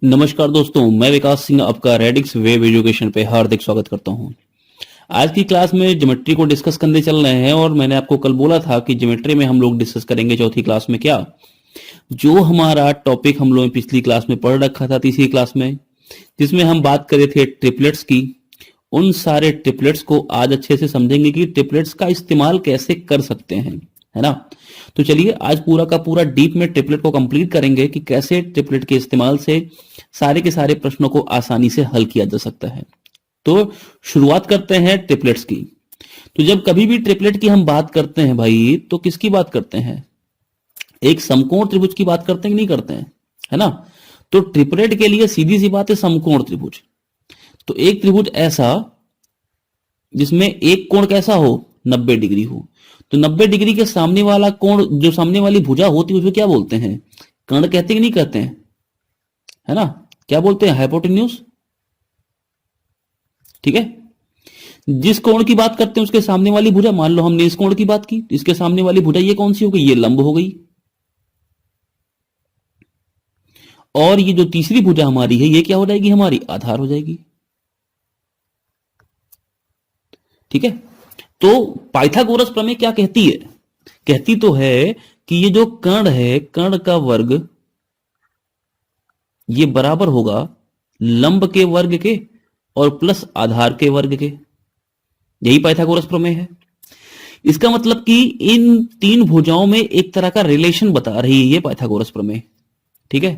नमस्कार दोस्तों, मैं विकास सिंह आपका रेडिक्स वेब एजुकेशन पे हार्दिक स्वागत करता हूं। आज की क्लास में ज्योमेट्री को डिस्कस करने चल रहे हैं और मैंने आपको कल बोला था कि ज्योमेट्री में हम लोग डिस्कस करेंगे चौथी क्लास में क्या जो हमारा टॉपिक हम लोगों ने पिछली क्लास में पढ़ रखा था तीसरी क्लास में, जिसमें हम बात करे थे ट्रिपलेट्स की। उन सारे ट्रिपलेट्स को आज अच्छे से समझेंगे कि ट्रिपलेट्स का इस्तेमाल कैसे कर सकते हैं, है ना। तो चलिए आज पूरा का पूरा डीप में ट्रिपलेट को कंप्लीट करेंगे कि कैसे ट्रिपलेट के इस्तेमाल से सारे के सारे प्रश्नों को आसानी से हल किया जा सकता है। तो शुरुआत करते हैं ट्रिपलेट्स की। तो जब कभी भी ट्रिपलेट की हम बात करते हैं भाई, तो किसकी बात करते हैं? एक समकोण त्रिभुज की बात करते हैं कि नहीं करते हैं, है ना। तो ट्रिपलेट के लिए सीधी सी बात है समकोण त्रिभुज। तो एक त्रिभुज ऐसा जिसमें एक कोण कैसा हो, 90 डिग्री हो। तो 90 डिग्री के सामने वाला कोण, जो सामने वाली भुजा होती है, उसको क्या बोलते हैं? कर्ण कहते हैं कि नहीं कहते हैं, है ना। क्या बोलते हैं? हाइपोटेन्यूज। ठीक है। जिस कोण की बात करते हैं उसके सामने वाली भुजा, मान लो हमने इस कोण की बात की, इसके सामने वाली भुजा ये कौन सी हो गई? ये लंब हो गई। और ये जो तीसरी भुजा हमारी है, ये क्या हो जाएगी? हमारी आधार हो जाएगी। ठीक है। तो पाइथागोरस प्रमेय क्या कहती है? कहती तो है कि ये जो कर्ण है, कर्ण का वर्ग ये बराबर होगा लंब के वर्ग के और प्लस आधार के वर्ग के। यही पाइथागोरस प्रमेय है। इसका मतलब कि इन तीन भुजाओं में एक तरह का रिलेशन बता रही है ये पाइथागोरस प्रमेय। ठीक है।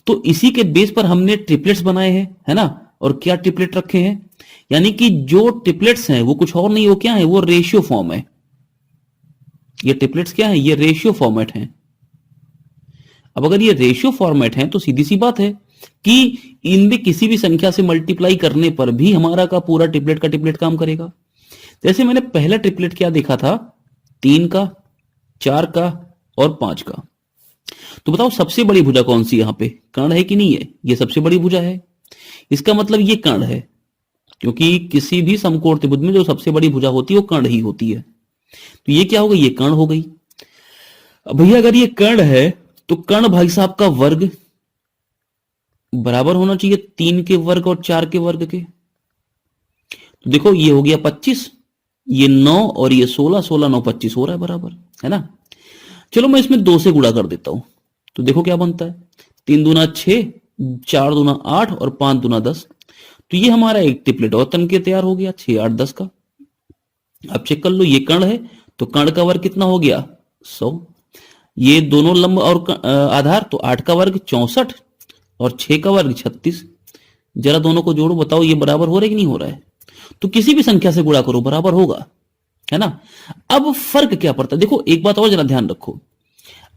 तो इसी के बेस पर हमने ट्रिपलेट्स बनाए हैं, है ना। और क्या ट्रिपलेट रखे हैं? यानी कि जो ट्रिपलेट्स हैं वो कुछ और नहीं, वो क्या है? वो रेशियो फॉर्म है। ये ट्रिपलेट्स क्या है? ये रेशियो फॉर्मेट है। अब अगर ये रेशियो फॉर्मेट है तो सीधी सी बात है कि इनमें किसी भी संख्या से मल्टीप्लाई करने पर भी हमारा का पूरा ट्रिपलेट का ट्रिपलेट काम करेगा। जैसे मैंने पहला ट्रिपलेट क्या देखा था? 3 का, 4 का और 5 का। तो बताओ सबसे बड़ी भुजा कौन सी? यहां पे कर्ण है कि नहीं है? ये सबसे बड़ी भुजा है। इसका मतलब ये कर्ण है, क्योंकि किसी भी समकोण त्रिभुज में जो सबसे बड़ी भुजा होती है वो कर्ण ही होती है। तो ये क्या हो गई? ये कर्ण हो गई। अब भैया अगर ये कर्ण है तो कर्ण भाई साहब का वर्ग बराबर होना चाहिए 3 के वर्ग और 4 के वर्ग के। तो देखो ये हो गया 25, ये 9 और ये 16, 16 9 25 हो रहा है बराबर, है ना। चलो मैं इसमें 2 से गुणा कर देता हूं, तो देखो क्या बनता है। 3 दूना 6, 4 दूना 8 और 5 दूना 10। तो ये हमारा एक ट्रिपलेट और तन के तैयार हो गया 6 8 10 का। अब चेक कर लो, ये कर्ण है तो कर्ण का वर्ग कितना हो गया? 100। ये दोनों लंब और आधार, तो 8 का वर्ग 64 और 6 का वर्ग 36। जरा दोनों को जोड़ो, बताओ ये बराबर हो रहा है कि नहीं हो रहा है? तो किसी भी संख्या से गुणा करो बराबर होगा, है ना। अब फर्क क्या पड़ता है? देखो एक बात और जरा ध्यान रखो।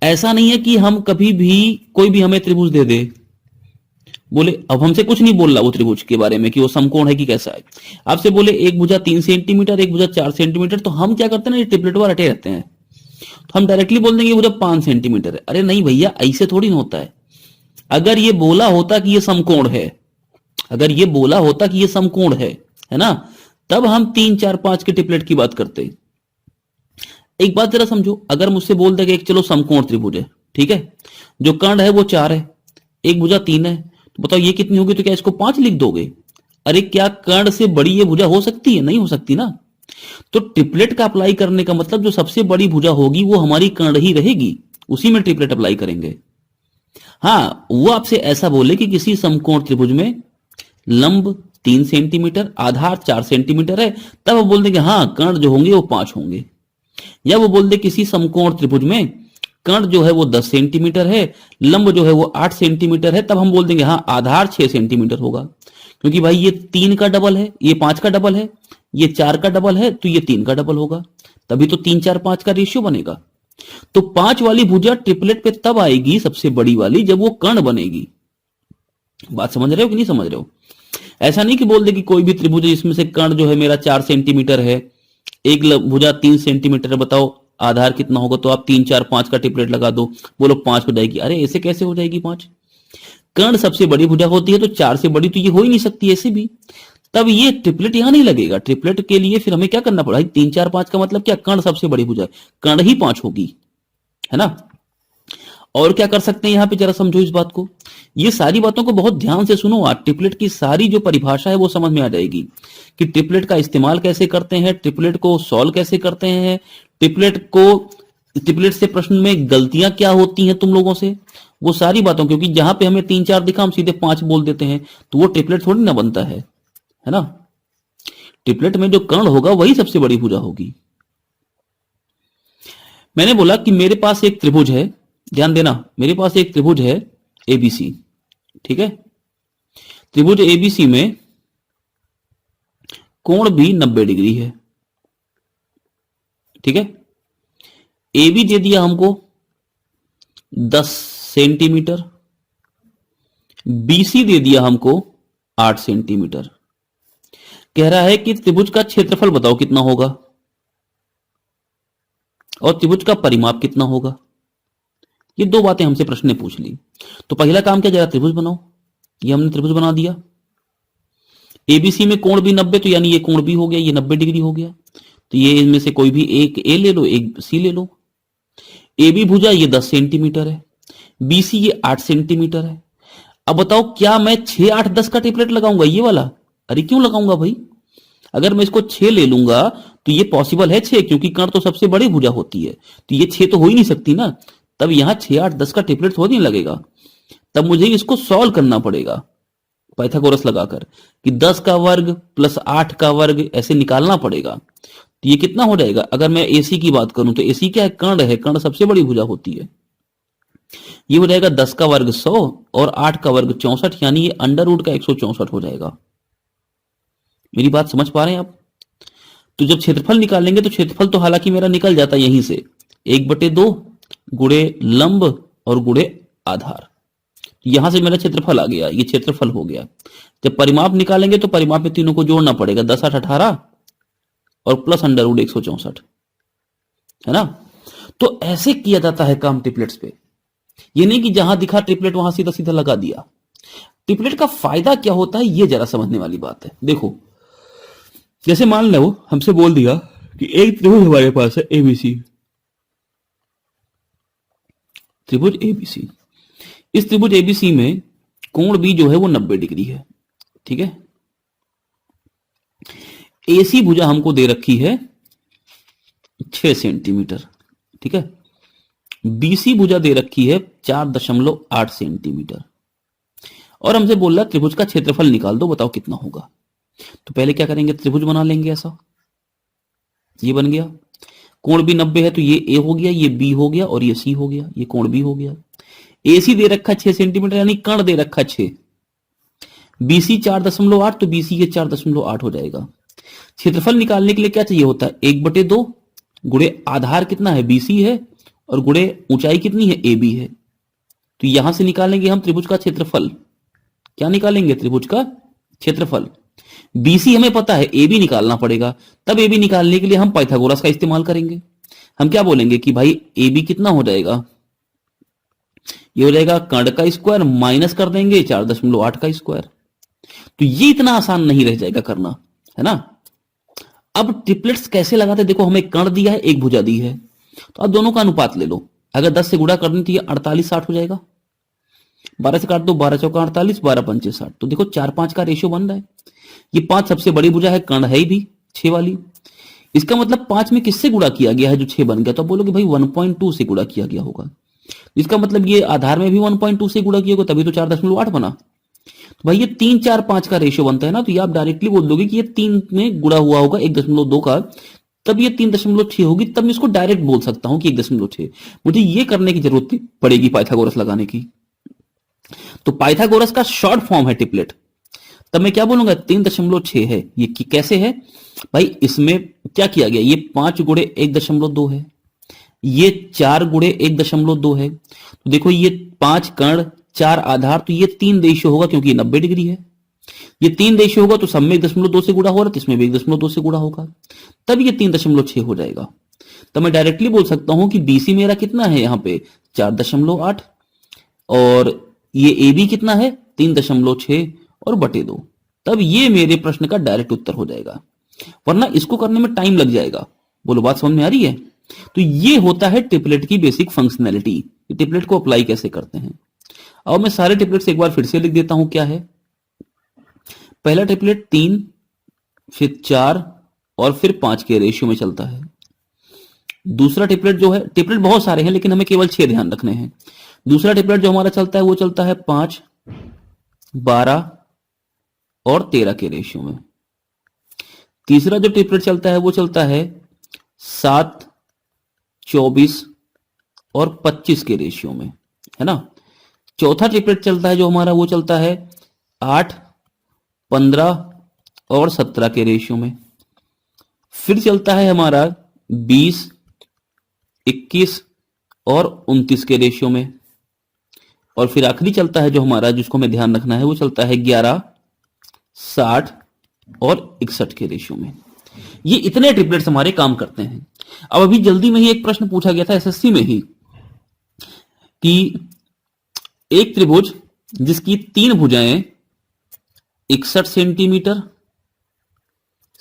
ऐसा नहीं है कि हम कभी भी कोई भी हमें त्रिभुज दे दे, बोले अब हमसे कुछ नहीं बोल रहा वो त्रिभुज के बारे में कि वो समकोण है कि कैसा है। आपसे बोले एक भुजा 3 सेंटीमीटर, एक भुजा 4 सेंटीमीटर, तो हम क्या करते हैं ना, ये ट्रिपलेट वाले रटे रहते हैं। तो हम डायरेक्टली बोल देंगे भुजा 5 सेंटीमीटर है। अरे नहीं भैया, ऐसे थोड़ी ना होता है। अगर ये बोला होता कि ये समकोण है, अगर ये बोला होता कि ये समकोण है ना, तब हम 3 4 5 के ट्रिपलेट की बात करते। एक बात जरा समझो, अगर मुझसे बोल दे कि एक चलो समकोण त्रिभुज है, ठीक है, जो कर्ण है वो 4 है, एक भुजा 3 है, तो बताओ ये कितनी होगी? तो क्या इसको 5 लिख दोगे? अरे क्या कर्ण से बड़ी ये भुजा हो सकती है? नहीं हो सकती ना। तो ट्रिपलेट का अप्लाई करने का मतलब जो सबसे बड़ी भुजा होगी वो हमारी कर्ण ही रहेगी, उसी में ट्रिपलेट अप्लाई करेंगे। हाँ, वो आपसे ऐसा बोले कि किसी समकोण त्रिभुज में लंब 3 सेंटीमीटर, आधार 4 सेंटीमीटर है, तब वो बोल देंगे हाँ कर्ण जो होंगे वो 5 होंगे। या वो बोल दे किसी समकोण त्रिभुज में कर्ण जो है वो 10 सेंटीमीटर है, लंब जो है वो 8 सेंटीमीटर है, तब हम बोल देंगे हाँ आधार 6 सेंटीमीटर होगा। क्योंकि भाई ये 3 का डबल है, ये 5 का डबल है, ये 4 का डबल है, तो ये 3 का डबल होगा, तभी तो 3 4 5 का रेशियो बनेगा। तो 5 वाली भुजा ट्रिपलेट पे तब आएगी सबसे बड़ी वाली जब वो कर्ण बनेगी। बात समझ रहे हो कि नहीं समझ रहे हो? ऐसा नहीं कि बोल दे कि कोई भी त्रिभुज इसमें से कर्ण जो है मेरा 4 सेंटीमीटर है, एक भुजा 3 सेंटीमीटर है, बताओ आधार कितना होगा? तो आप 3 4 5 का ट्रिपलेट लगा दो, बोलो 5 हो जाएगी। अरे ऐसे कैसे हो जाएगी 5? कर्ण सबसे बड़ी भुजा होती है, तो 4 से बड़ी तो ये हो ही नहीं सकती ऐसे भी। तब ये ट्रिपलेट यहां नहीं लगेगा। ट्रिपलेट के लिए फिर हमें क्या करना पड़ा? 3 4 5 का मतलब क्या? कर्ण सबसे बड़ी भुजा है, कर्ण ही 5 होगी, है ना। और क्या कर सकते हैं यहां पे, जरा समझो इस बात को। ये सारी बातों को बहुत ध्यान से सुनो, आज ट्रिपलेट की सारी जो परिभाषा है वो समझ में आ जाएगी कि ट्रिपलेट का इस्तेमाल कैसे करते हैं, ट्रिपलेट को सॉल्व कैसे करते हैं, ट्रिपलेट से प्रश्न में गलतियां क्या होती हैं तुम लोगों से, वो सारी बातों। क्योंकि जहां पे हमें 3 4 दिखा हम सीधे 5 बोल देते हैं, तो वो ट्रिपलेट थोड़ी ना बनता है ना। ट्रिपलेट में जो कर्ण होगा वही सबसे बड़ी भुजा होगी। मैंने बोला कि मेरे पास एक त्रिभुज है, ध्यान देना, मेरे पास एक त्रिभुज है एबीसी, ठीक है। त्रिभुज एबीसी में कोण भी 90 डिग्री है, ठीक है। एबी दे दिया हमको 10 सेंटीमीटर, बीसी दे दिया हमको 8 सेंटीमीटर। कह रहा है कि त्रिभुज का क्षेत्रफल बताओ कितना होगा और त्रिभुज का परिमाप कितना होगा। ये दो बातें हमसे प्रश्न ने पूछ ली। तो पहला काम क्या, जरा त्रिभुज बनाओ। ये हमने त्रिभुज बना दिया। एबीसी में कोण भी 90, तो यानी ये कोण भी हो गया, ये 90 डिग्री हो गया। तो ये इनमें से कोई भी एक ए ले लो, एक सी ले लो। एबी भुजा ये 10 सेंटीमीटर है, बीसी ये 8 सेंटीमीटर है। अब बताओ क्या मैं 6 8 10 का ट्रिपलेट लगाऊंगा ये वाला? अरे क्यों लगाऊंगा भाई, अगर मैं इसको 6 ले लूंगा तो ये पॉसिबल है 6, क्योंकि कर्ण तो सबसे बड़ी भुजा होती है, तो ये 6 तो हो ही नहीं सकती ना। तब यहां 6 8 10 का ट्रिपलेट थोड़ी नहीं लगेगा, तब मुझे इसको सॉल्व करना पड़ेगा पाइथागोरस लगाकर कि 10 का वर्ग प्लस 8 का वर्ग ऐसे निकालना पड़ेगा। तो ये कितना हो जाएगा, अगर मैं एसी की बात करूं तो एसी क्या है, कर्ण है, कर्ण सबसे बड़ी भुजा होती है। ये हो जाएगा 10 का वर्ग 100 और 8 का वर्ग 64, यानी ये अंडर रूट का 164 हो जाएगा। मेरी बात समझ पा रहे हैं आप? तो जब क्षेत्रफल निकालेंगे तो क्षेत्रफल तो हालांकि मेरा निकल जाता है यहीं से, 1/2 गुणे लंब और गुणे आधार। यहां से मेरा क्षेत्रफल आ गया, ये क्षेत्रफल हो गया। जब परिमाप निकालेंगे तो परिमाप में तीनों को जोड़ना पड़ेगा, 10 8 18 और प्लस अंडर रूट 164, है ना। तो ऐसे किया जाता है काम ट्रिपलेट्स पे। ये नहीं कि जहां दिखा ट्रिपलेट वहां सीधा सीधा लगा दिया। ट्रिपलेट का फायदा क्या होता है ये जरा समझने वाली बात है। देखो, जैसे मान लो हमसे बोल दिया कि एक त्रिभुज हमारे पास है एबीसी, त्रिभुज एबीसी। इस त्रिभुज एबीसी में कोण भी जो है वो 90 डिग्री है, ठीक है। एसी भुजा हमको दे रखी है 6 सेंटीमीटर, ठीक है। बीसी भुजा दे रखी है 4.8 सेंटीमीटर और हमसे बोल रहा त्रिभुज का क्षेत्रफल निकाल दो, बताओ कितना होगा। तो पहले क्या करेंगे, त्रिभुज बना लेंगे ऐसा, ये बन गया। कोण भी 90 है तो ये ए हो गया, ये बी हो गया और ये सी हो गया, ये कोण भी हो गया। एसी दे रखा 6 सेंटीमीटर यानी कर्ण दे रखा 6, बीसी 4.8 तो बीसी ये 4.8 हो जाएगा। क्षेत्रफल निकालने के लिए क्या चाहिए होता है, 1/2 गुणे आधार कितना है, बीसी है, और गुणे ऊंचाई कितनी है, ए बी है। तो यहां से निकालेंगे हम त्रिभुज का क्षेत्रफल। क्या निकालेंगे, त्रिभुज का क्षेत्रफल। बीसी हमें पता है, ए बी निकालना पड़ेगा। तब ए बी निकालने के लिए हम पाइथागोरस का इस्तेमाल करेंगे। हम क्या बोलेंगे कि भाई ए बी कितना हो जाएगा, ये हो जाएगा कर्ण का स्क्वायर माइनस कर देंगे 4.8 का स्क्वायर। तो ये इतना आसान नहीं रह जाएगा करना, है ना। अब ट्रिपलेट्स कैसे लगाते, देखो हमें कर्ण दिया है, एक भुजा दी है, तो अब दोनों का अनुपात ले लो। अगर 10 से गुणा करनी तो ये 48 60 हो जाएगा। 12 से काट दो, 12 चौका 48, 12 पंचे 60। तो देखो 4 5 का रेशियो बन रहा है। ये 5 सबसे बड़ी भुजा है, कर्ण है ही भी 6 वाली। इसका मतलब 5 में किससे गुणा किया गया है जो 6 बन गया, तो बोलोगे भाई 1.2 से गुणा किया गया होगा। इसका मतलब ये आधार में भी 1.2 से गुणा किया होगा, तभी तो 4.8 बना। तो भाई ये 3 4 5 का रेशियो बनता है ना, तो ये आप डायरेक्टली बोल दोगे कि ये 3 में गुणा हुआ होगा 1.2 का, तब ये 3.6 होगी। तब मैं इसको डायरेक्ट बोल सकता हूं कि 1.6। मुझे ये करने की जरूरत पड़ेगी पाइथागोरस लगाने की। तो पाइथागोरस का शॉर्ट फॉर्म है ट्रिपलेट। तब मैं क्या बोलूंगा, 3.6 है। ये कैसे है भाई, इसमें क्या किया गया, ये 5 गुणे 1.2 है, ये 4 गुणे 1.2 है। तो देखो ये 5 कर्ण 4 आधार, तो ये 3 रेशियो होगा क्योंकि ये 90 डिग्री है। ये 3 रेशियो होगा तो सब में 1.2 से गुणा हो रहा है, तो इसमें भी 1.2 से गुणा होगा, तब ये 3.6 हो जाएगा। तो मैं डायरेक्टली बोल सकता हूं कि बीसी मेरा कितना है यहां पे 4.8 और ये ए बी कितना है 3.6 और बटे 2। तब ये मेरे प्रश्न का डायरेक्ट उत्तर हो जाएगा, वरना इसको करने में टाइम लग जाएगा। बोलो बात समझ में आ रही है? तो ये होता है ट्रिपलेट की बेसिक फंक्शनैलिटी। कि ट्रिपलेट को अप्लाई कैसे करते हैं। अब मैं सारे ट्रिपलेट्स एक बार फिर से लिख देता हूं क्या है। पहला ट्रिपलेट 3, फिर 4 और फिर 5 के रेशियो में चलता है। दूसरा ट्रिपलेट जो है, ट्रिपलेट बहुत सारे हैं लेकिन हमें केवल 6 ध्यान रखने हैं। दूसरा ट्रिपलेट जो हमारा चलता है वो चलता है 5, 12 और 13 के रेशियो में। तीसरा जो ट्रिपलेट चलता है वो चलता है 7, 24 और 25 के रेशियो में, है ना। चौथा ट्रिपलेट चलता है जो हमारा वो चलता है 8, 15 और 17 के रेशियो में। फिर चलता है हमारा 20, 21 और 29 के रेशियो में। और फिर आखिरी चलता है जो हमारा, जिसको हमें ध्यान रखना है, वो चलता है 11, 60 और 61 के रेशियो में। ये इतने ट्रिपलेट्स हमारे काम करते हैं। अब अभी जल्दी में ही एक प्रश्न पूछा गया था एसएससी में ही कि एक त्रिभुज जिसकी 3 भुजाएं 61 सेंटीमीटर,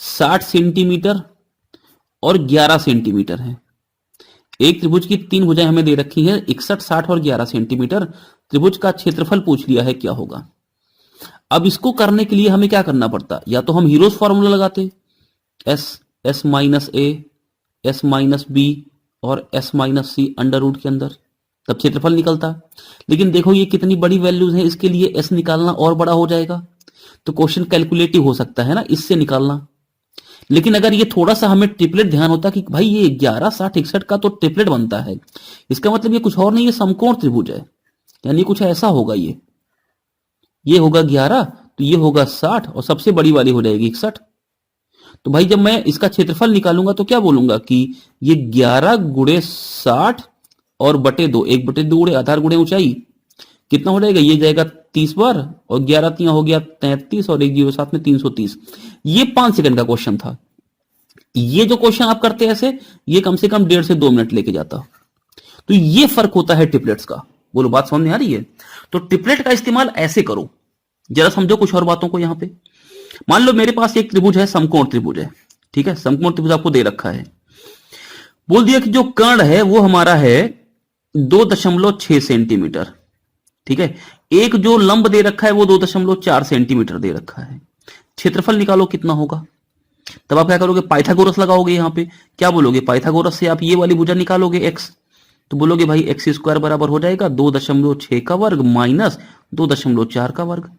60 सेंटीमीटर और 11 सेंटीमीटर है। एक त्रिभुज की 3 भुजाएं हमें दे रखी हैं 61, 60 और 11 सेंटीमीटर। त्रिभुज का क्षेत्रफल पूछ लिया है, क्या होगा। अब इसको करने के लिए हमें क्या करना पड़ता, या तो हम हीरोज फॉर्मूला लगाते, एस माइनस ए, एस माइनस बी और एस माइनस सी अंडर रूट के अंदर, तब क्षेत्रफल निकलता। लेकिन देखो ये कितनी बड़ी वैल्यूज हैं, इसके लिए एस निकालना और बड़ा हो जाएगा, तो क्वेश्चन कैलकुलेटिव हो सकता है ना, इससे निकालना। लेकिन अगर ये थोड़ा सा हमें ट्रिपलेट ध्यान होता कि भाई ये 11, 60, 61 का तो ट्रिपलेट बनता है, इसका मतलब ये कुछ और नहीं, ये समकोण त्रिभुज है, यानी कुछ ऐसा होगा। ये होगा 11, तो ये होगा 60 और सबसे बड़ी वाली हो जाएगी 61। तो भाई जब मैं इसका क्षेत्रफल निकालूंगा तो क्या बोलूंगा कि ये 11 गुणे 60 और बटे 2, 1/2 गुणे आधार गुणे ऊंचाई, कितना हो जाएगा, ये जाएगा 30 बार और 11 3 हो गया 33 और 1 0 7 में 330। ये 5 सेकंड का क्वेश्चन था। ये जो क्वेश्चन आप करते हैं ऐसे, ये कम से कम 1.5 से 2 मिनट लेके जाता। तो ये फर्क होता है ट्रिपलेट्स का। बोलो बात समझ में आ रही है। तो ट्रिपलेट का इस्तेमाल ऐसे करो, जरा समझो कुछ और बातों को। यहां पे मान लो मेरे पास एक त्रिभुज है, समकोण त्रिभुज है, ठीक है, समकोण त्रिभुज आपको दे रखा है। बोल दिया कि जो कर्ण है वो हमारा है 2.6 सेंटीमीटर, ठीक है। एक जो लंब दे रखा है वो 2.4 सेंटीमीटर दे रखा है। क्षेत्रफल निकालो कितना होगा। तब आप क्या करोगे, पाइथागोरस लगाओगे। यहां पे क्या बोलोगे, पाइथागोरस से आप ये वाली भुजा निकालोगे x, तो बोलोगे भाई एक्स स्क्वायर बराबर हो जाएगा 2.6 का वर्ग माइनस 2.4 का वर्ग।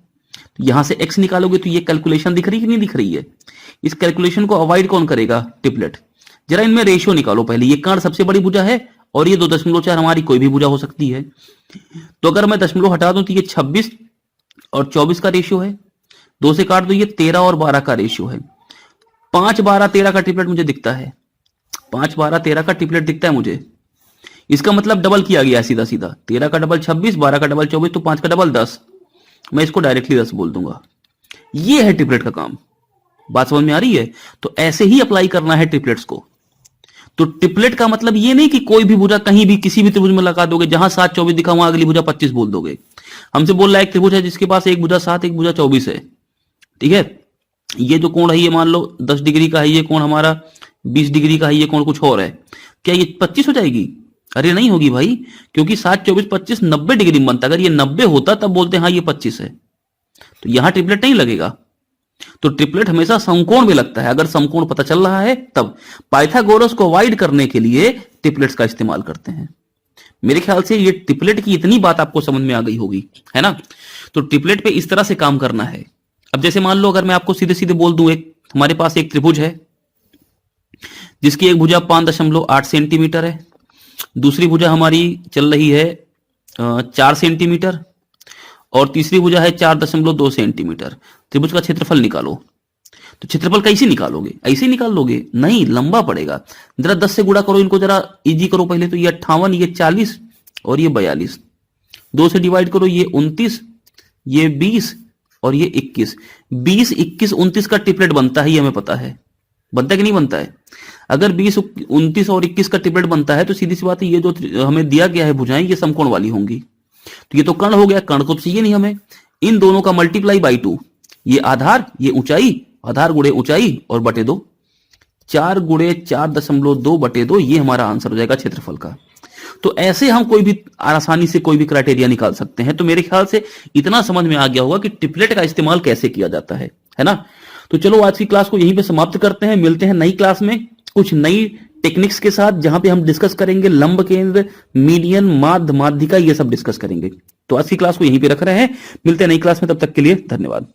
तो यहां से x निकालोगे तो ये कैलकुलेशन दिख रही कि नहीं दिख रही है। इस कैलकुलेशन को अवॉइड कौन करेगा, ट्रिपलेट। जरा इनमें रेशियो निकालो पहले। ये कर्ण सबसे बड़ी भुजा है और ये 2.4 हमारी कोई भी भुजा हो सकती है। तो अगर मैं दशमलव हटा दूं तो ये 26 और 24 का रेशियो है, 2 से काट दो ये 13 और 12 का रेशियो है। 5, 12, 13 का ट्रिपलेट मुझे दिखता है, 5, 12, 13 का ट्रिपलेट दिखता है मुझे। इसका मतलब डबल किया गया सीधा सीधा, 13 का डबल 26, 12 का डबल 24, तो 5 का डबल 10। मैं इसको डायरेक्टली 10 बोल दूंगा। ये है ट्रिपलेट का काम। बात समझ में आ रही है। तो ऐसे ही अप्लाई करना है ट्रिपलेट्स को। तो ट्रिपलेट का मतलब ये नहीं कि कोई भी भुजा कहीं भी किसी भी त्रिभुज में लगा दोगे, जहां 7, 24 दिखा वहां अगली भुजा 25 बोल दोगे। हमसे बोल रहा है एक त्रिभुज है जिसके पास एक भुजा 7 एक भुजा 24 है, ठीक है। ये जो कोण है ये मान लो 10 डिग्री का है, ये कोण हमारा 20 डिग्री का है, ये कोण कुछ और है, क्या ये 25 हो जाएगी? अरे नहीं होगी भाई, क्योंकि 7, 24, 25 90 डिग्री में बनता। अगर ये 90 होता तब बोलते हाँ ये 25 है, तो यहां ट्रिपलेट नहीं लगेगा। तो ट्रिपलेट हमेशा समकोण में लगता है। अगर समकोण पता चल रहा है तब पाइथागोरस को अवॉइड करने के लिए ट्रिपलेट्स का इस्तेमाल करते हैं। मेरे ख्याल से ये ट्रिपलेट की इतनी बात आपको समझ में आ गई होगी, है ना। तो ट्रिपलेट पे इस तरह से काम करना है। अब जैसे मान लो अगर मैं आपको सीधे सीधे बोल दूं, एक हमारे पास एक त्रिभुज है जिसकी एक भुजा 5.8 सेंटीमीटर है, दूसरी भुजा हमारी चल रही है 4 सेंटीमीटर और तीसरी भुजा है 4.2 सेंटीमीटर। त्रिभुज का क्षेत्रफल निकालो। तो क्षेत्रफल कैसे निकालोगे, ऐसे निकाल लोगे? नहीं, लंबा पड़ेगा। जरा 10 से गुणा करो, इनको जरा इजी करो पहले। तो ये 58, ये 40 और ये 42। 2 से डिवाइड करो, ये 29, ये 20 और ये 21। 20, 21, 29 का ट्रिपलेट बनता है, ये हमें पता है। बनता है कि नहीं बनता है? अगर 20, 29 और 21 का ट्रिपलेट बनता है तो सीधी सी बात है, ये जो हमें दिया गया है भुजाएं ये समकोण वाली होंगी। तो ये तो कर्ण हो गया, कर्ण को तो चाहिए नहीं हमें। इन दोनों का मल्टीप्लाई बाई 2, ये आधार ये ऊंचाई, आधार गुणे ऊंचाई और बटे 2, 4 गुणे 4.2 बटे 2, ये हमारा आंसर हो जाएगा क्षेत्रफल का। तो ऐसे हम कोई भी आसानी से कोई भी क्राइटेरिया निकाल सकते हैं। तो मेरे ख्याल से इतना समझ में आ गया होगा कि ट्रिपलेट का इस्तेमाल कैसे किया जाता है ना। तो चलो आज की क्लास को यहीं पे समाप्त करते हैं, मिलते हैं नई क्लास में कुछ नई टेक्निक्स के साथ, जहां पे हम डिस्कस करेंगे लंब केंद्र, मीडियन, माध्यिका, ये सब डिस्कस करेंगे। तो आज की क्लास को यहीं पे रख रहे हैं, मिलते हैं नई क्लास में, तब तक के लिए धन्यवाद।